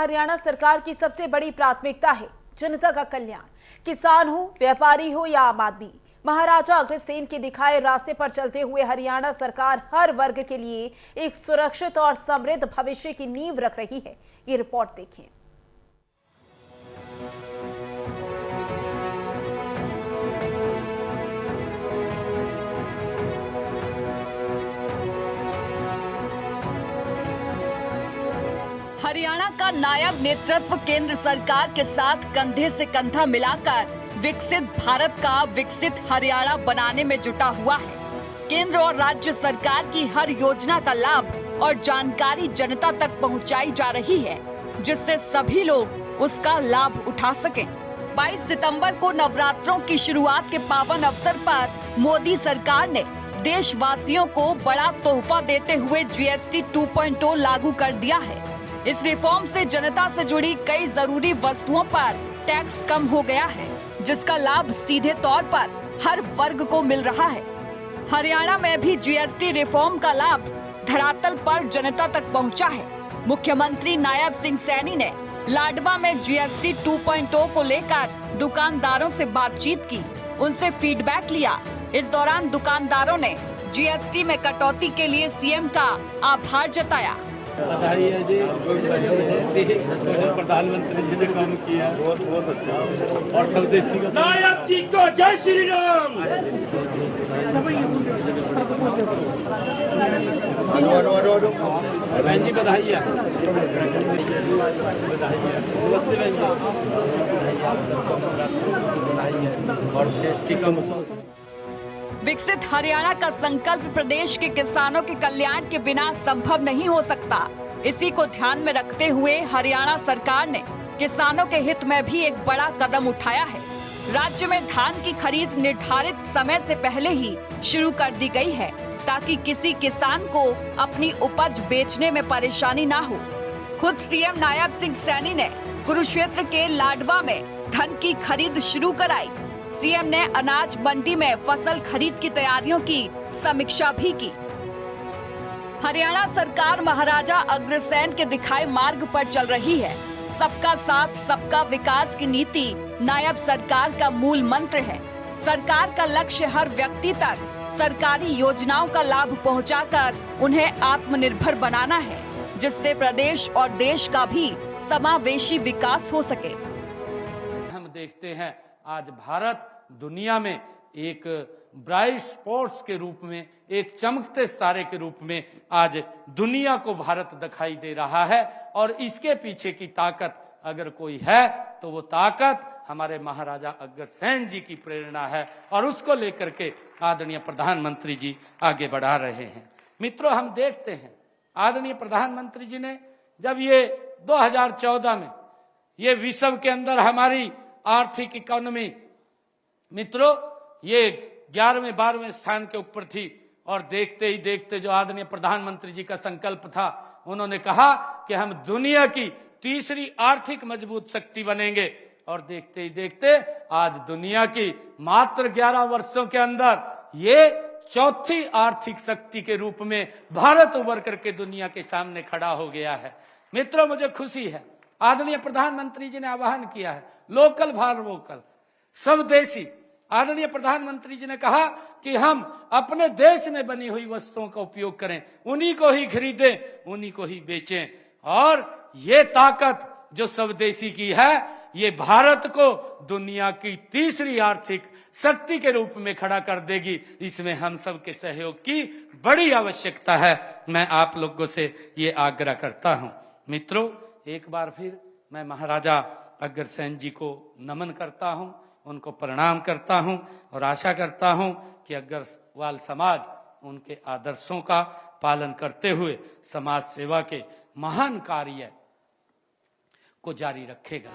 हरियाणा सरकार की सबसे बड़ी प्राथमिकता है जनता का कल्याण। किसान हो, व्यापारी हो या आम आदमी, महाराजा अग्रसेन के दिखाए रास्ते पर चलते हुए हरियाणा सरकार हर वर्ग के लिए एक सुरक्षित और समृद्ध भविष्य की नींव रख रही है। ये रिपोर्ट देखें। हरियाणा का नायब नेतृत्व केंद्र सरकार के साथ कंधे से कंधा मिलाकर विकसित भारत का विकसित हरियाणा बनाने में जुटा हुआ है। केंद्र और राज्य सरकार की हर योजना का लाभ और जानकारी जनता तक पहुंचाई जा रही है, जिससे सभी लोग उसका लाभ उठा सकें। 22 सितंबर को नवरात्रों की शुरुआत के पावन अवसर पर मोदी सरकार ने देशवासियों को बड़ा तोहफा देते हुए GST 2.0 लागू कर दिया है। इस रिफॉर्म से जनता से जुड़ी कई जरूरी वस्तुओं पर टैक्स कम हो गया है, जिसका लाभ सीधे तौर पर हर वर्ग को मिल रहा है। हरियाणा में भी GST रिफॉर्म का लाभ धरातल पर जनता तक पहुंचा है। मुख्यमंत्री नायब सिंह सैनी ने लाडवा में GST 2.0 को लेकर दुकानदारों से बातचीत की, उनसे फीडबैक लिया। इस दौरान दुकानदारों ने GST में कटौती के लिए CM का आभार जताया। बधाई है जी, प्रधानमंत्री जी ने काम किया, बहुत अच्छा। और स्वदेशी का नायब जी को जय श्री राम। बहन जी बधाई है, नमस्ते बहन जी। विकसित हरियाणा का संकल्प प्रदेश के किसानों के कल्याण के बिना संभव नहीं हो सकता। इसी को ध्यान में रखते हुए हरियाणा सरकार ने किसानों के हित में भी एक बड़ा कदम उठाया है। राज्य में धान की खरीद निर्धारित समय से पहले ही शुरू कर दी गई है, ताकि किसी किसान को अपनी उपज बेचने में परेशानी ना हो। खुद CM नायब सिंह सैनी ने कुरुक्षेत्र के लाडवा में धान की खरीद शुरू कराई। CM ने अनाज मंडी में फसल खरीद की तैयारियों की समीक्षा भी की। हरियाणा सरकार महाराजा अग्रसेन के दिखाए मार्ग पर चल रही है। सबका साथ सबका विकास की नीति नायब सरकार का मूल मंत्र है। सरकार का लक्ष्य हर व्यक्ति तक सरकारी योजनाओं का लाभ पहुंचाकर उन्हें आत्मनिर्भर बनाना है, जिससे प्रदेश और देश का भी समावेशी विकास हो सके। हम देखते हैं आज भारत दुनिया में एक ब्राइट स्पॉट्स के रूप में, एक चमकते सितारे के रूप में आज दुनिया को भारत दिखाई दे रहा है। और इसके पीछे की ताकत अगर कोई है तो वो ताकत हमारे महाराजा अग्रसेन जी की प्रेरणा है, और उसको लेकर के आदरणीय प्रधानमंत्री जी आगे बढ़ा रहे हैं। मित्रों, हम देखते हैं आदरणीय प्रधानमंत्री जी ने जब ये 2014 में ये विश्व के अंदर हमारी आर्थिक इकोनॉमी मित्रों ये 11वें 12वें स्थान के ऊपर थी, और देखते ही देखते जो आदरणीय प्रधानमंत्री जी का संकल्प था, उन्होंने कहा कि हम दुनिया की तीसरी आर्थिक मजबूत शक्ति बनेंगे। और देखते ही देखते आज दुनिया की मात्र 11 वर्षों के अंदर ये चौथी आर्थिक शक्ति के रूप में भारत उभर करके दुनिया के सामने खड़ा हो गया है। मित्रों, मुझे खुशी है आदरणीय प्रधानमंत्री जी ने आह्वान किया है लोकल फॉर वोकल, स्वदेशी। आदरणीय प्रधानमंत्री जी ने कहा कि हम अपने देश में बनी हुई वस्तुओं का उपयोग करें, उन्हीं को ही खरीदें, उन्हीं को ही बेचें। और ये ताकत जो स्वदेशी की है, ये भारत को दुनिया की तीसरी आर्थिक शक्ति के रूप में खड़ा कर देगी। इसमें हम सब के सहयोग की बड़ी आवश्यकता है। मैं आप लोगों से ये आग्रह करता हूं। मित्रों, एक बार फिर मैं महाराजा अग्रसेन जी को नमन करता हूं, उनको प्रणाम करता हूं, और आशा करता हूं कि अग्रवाल समाज उनके आदर्शों का पालन करते हुए समाज सेवा के महान कार्य को जारी रखेगा।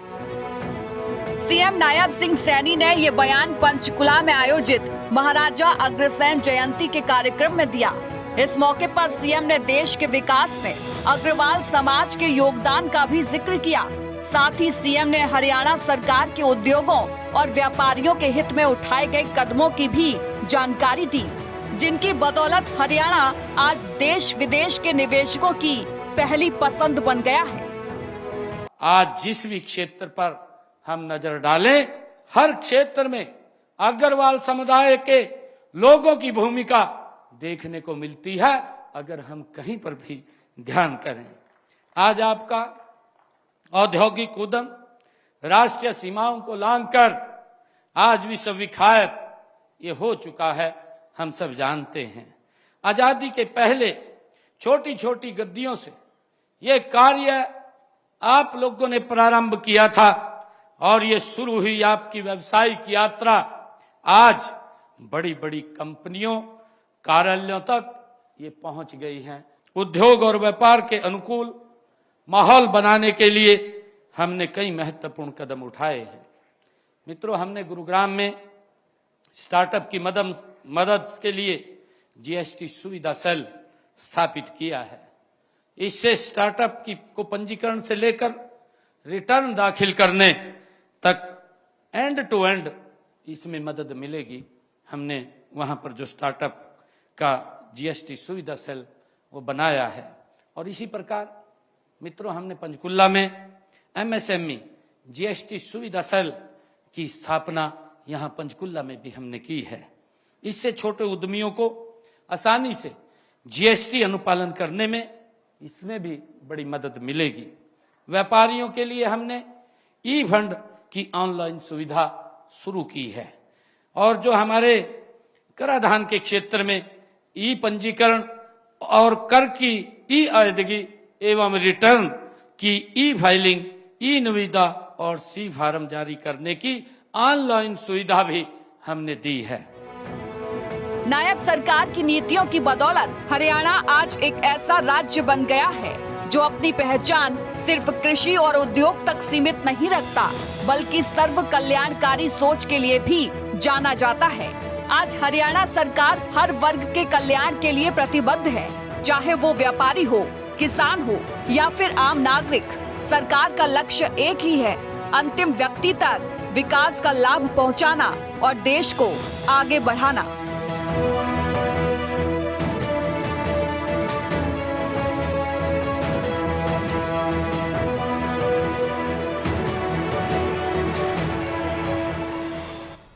CM नायब सिंह सैनी ने ये बयान पंचकुला में आयोजित महाराजा अग्रसेन जयंती के कार्यक्रम में दिया। इस मौके पर CM ने देश के विकास में अग्रवाल समाज के योगदान का भी जिक्र किया। साथ ही CM ने हरियाणा सरकार के उद्योगों और व्यापारियों के हित में उठाए गए कदमों की भी जानकारी दी, जिनकी बदौलत हरियाणा आज देश विदेश के निवेशकों की पहली पसंद बन गया है। आज जिस भी क्षेत्र पर हम नजर डालें, हर क्षेत्र में अग्रवाल समुदाय के लोगों की भूमिका देखने को मिलती है, अगर हम कहीं पर भी ध्यान करें। आज आपका औद्योगिक उद्यम राष्ट्रीय सीमाओं को लांघकर आज विश्वविख्यात ये हो चुका है, हम सब जानते हैं। आजादी के पहले छोटी छोटी गद्दियों से ये कार्य आप लोगों ने प्रारंभ किया था और ये शुरू हुई आपकी व्यावसायिक यात्रा आज बड़ी बड़ी कंपनियों, कार्यालयों तक ये पहुंच गई है। उद्योग और व्यापार के अनुकूल माहौल बनाने के लिए हमने कई महत्वपूर्ण कदम उठाए हैं। मित्रों, हमने गुरुग्राम में स्टार्टअप की मदद के लिए जीएसटी सुविधा सेल स्थापित किया है। इससे स्टार्टअप को पंजीकरण से लेकर रिटर्न दाखिल करने तक एंड टू एंड इसमें मदद मिलेगी। हमने वहां पर जो स्टार्टअप का जीएसटी सुविधा सेल वो बनाया है। और इसी प्रकार मित्रों, हमने पंचकुला में एमएसएमई जीएसटी सुविधा सेल की स्थापना यहां पंचकुला में भी हमने की है। इससे छोटे उद्यमियों को आसानी से जीएसटी अनुपालन करने में इसमें भी बड़ी मदद मिलेगी। व्यापारियों के लिए हमने ई फंड की ऑनलाइन सुविधा शुरू की है और जो हमारे कराधान के क्षेत्र में ई पंजीकरण और कर की ई अदायगी एवं रिटर्न की ई फाइलिंग, ई निविदा और सी फार्म जारी करने की ऑनलाइन सुविधा भी हमने दी है। नायब सरकार की नीतियों की बदौलत हरियाणा आज एक ऐसा राज्य बन गया है जो अपनी पहचान सिर्फ कृषि और उद्योग तक सीमित नहीं रखता, बल्कि सर्व कल्याणकारी सोच के लिए भी जाना जाता है। आज हरियाणा सरकार हर वर्ग के कल्याण के लिए प्रतिबद्ध है, चाहे वो व्यापारी हो, किसान हो या फिर आम नागरिक। सरकार का लक्ष्य एक ही है, अंतिम व्यक्ति तक विकास का लाभ पहुंचाना और देश को आगे बढ़ाना।